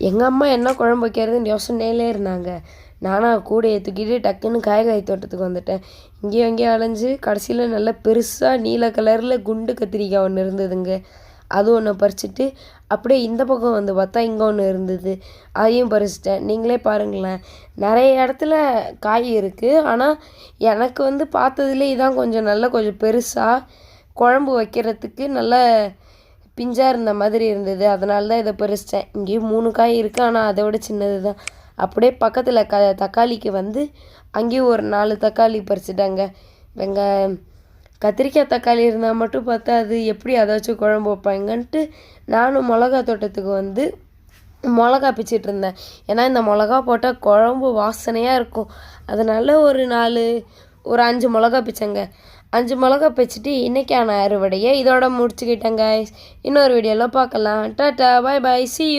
எங்கள் அம்மா என்ன குழம்பு வைக்கிறதுன்னு யோசனையிலே இருந்தாங்க. நானாக கூடையை தூக்கிட்டு டக்குன்னு காய்கறி தோட்டத்துக்கு வந்துட்டேன். இங்கேயும் அங்கேயும் அலைஞ்சு கடைசியில் நல்லா பெருசாக நீல கலரில் குண்டு கத்திரிக்காய் ஒன்று இருந்ததுங்க. அது ஒன்று பறிச்சுட்டு அப்படியே இந்த பக்கம் வந்து பார்த்தா இங்கே ஒன்று இருந்தது. அதையும் பறிச்சிட்டேன். நீங்களே பாருங்களேன், நிறைய இடத்துல காய் இருக்குது. ஆனால் எனக்கு வந்து பார்த்ததுலே இதான் கொஞ்சம் பெருசாக குழம்பு வைக்கிறதுக்கு நல்ல பிஞ்சாக இருந்த மாதிரி இருந்தது. அதனால தான் இதை பறிச்சிட்டேன். இங்கேயும் 3 காய் இருக்குது, ஆனால் அதை விட சின்னது தான். அப்படியே பக்கத்தில் தக்காளிக்கு வந்து அங்கேயும் ஒரு 4 தக்காளி பறிச்சிட்டாங்க. கத்திரிக்காய் தக்காளி இருந்தால் மட்டும் பார்த்தா அது எப்படி அதை வச்சு குழம்பு வைப்பாங்கன்ட்டு நானும் மிளகா தோட்டத்துக்கு வந்து மிளகா பிச்சிட்டு இருந்தேன். ஏன்னா இந்த மிளகா போட்டால் குழம்பு வாசனையாக இருக்கும். அதனால் ஒரு 5 மிளகா பிச்சேங்க. 5 மிளகா பிச்சுட்டு இன்றைக்கான அறுவடையை இதோட முடிச்சுக்கிட்டேங்க. இன்னொரு வீடியோவில் பார்க்கலாம். Tata, bye bye, see you.